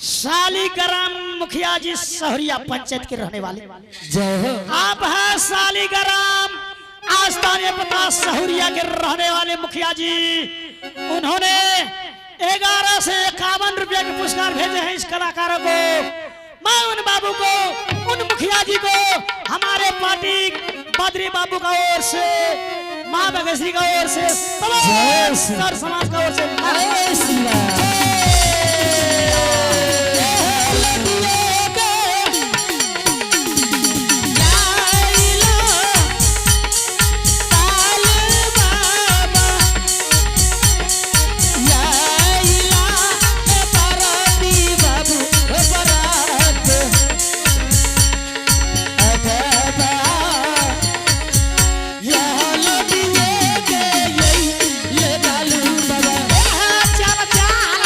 सालीग्राम मुखिया जी सहरिया पंचायत के रहने वाले। जय हो। आप है सालीग्राम आस्थानीय पता सहरिया के रहने वाले मुखिया जी। उन्होंने 11 से 51 रुपया के पुरस्कार भेजे हैं इस कलाकारों को। मैं उन बाबू को, उन मुखिया जी को हमारे पार्टी बद्री बाबू का ओर से, माँ भगश्री का ओर से, तमाम सर समाज का ओर से चल चल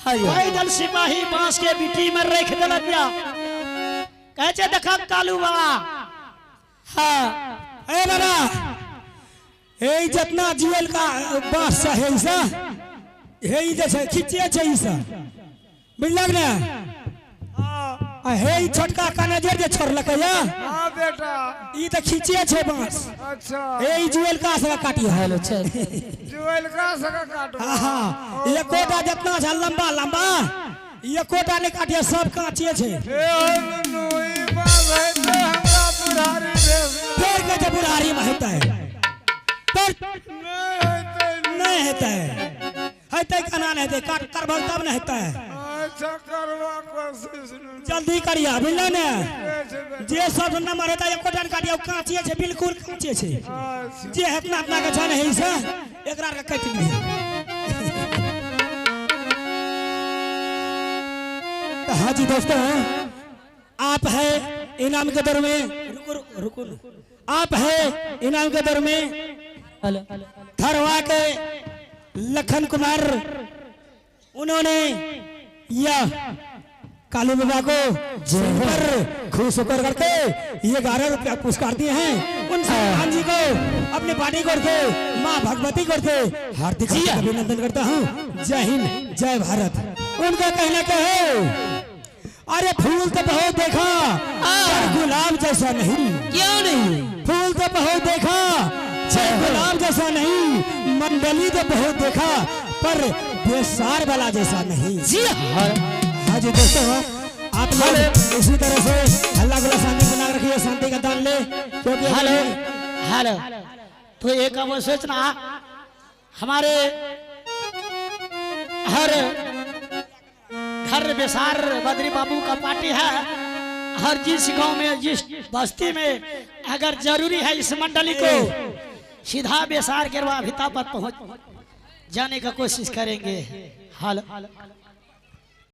पैदल सिपाही बांस के बिटी में रख दिल दिया कहचे देखा कालू बाबा। हाँ ए बाबा ए जितना जुएल का बांस है सा हे जैसे खींचे छै सा बुझलक ने आ हे छोटका काने जेर जे छोड़लक या हां बेटा ई त खींचे छै बांस। अच्छा हे जुएल का से काटी है छै जुएल का सका काटो। हां एकोटा जितना छ लंबा लंबा एकोटा ने काटिए सब काचे छै। हे नोई बात है तो हमरा बुढ़ारी दे फिर के बुढ़ारी में होता है पर नहीं होता है हेते कना नहीं होते काट कर तब नहीं होता है। अच्छा करवा कोशिश जल्दी करिया बुझल ने जे सब नंबर होता है एकोटा काटिए काचे छै बिल्कुल काचे छै अच्छा जे अपना अपना के छ नहीं से एकरा के काट लिया। हाँ जी दोस्तों आप है इनाम के दर में रुको आप है इनाम के दर में थरवा के लखन कुमार उन्होंने यह कालू बाबा को पर खुश होकर करके ये 11 रुपया पुरस्कार दिए हैं। उन सलमान जी को अपने पार्टी करके माँ भगवती करके हार्दिक अभिनंदन करता हूँ। जय हिंद जय भारत। उनका कहना क्या है अरे फूल तो बहुत देखा पर गुलाब जैसा नहीं। क्यों नहीं? फूल तो बहुत देखा गुलाब जैसा नहीं मंडली तो बहुत देखा पर बेसार वाला जैसा नहीं। जी हाँ जी दोस्तों आप लोग इसी तरह से हल्ला गुला शांति बना रखिए शांति का दान ले क्योंकि हेलो हेलो तो एक अब सोचना हमारे हर घर बेसार बद्री बाबू का पार्टी है। हर जिस गांव में जिस बस्ती में अगर जरूरी है इस मंडली को सीधा बेसार के भिता पर पहुंच जाने का कोशिश करेंगे। हाल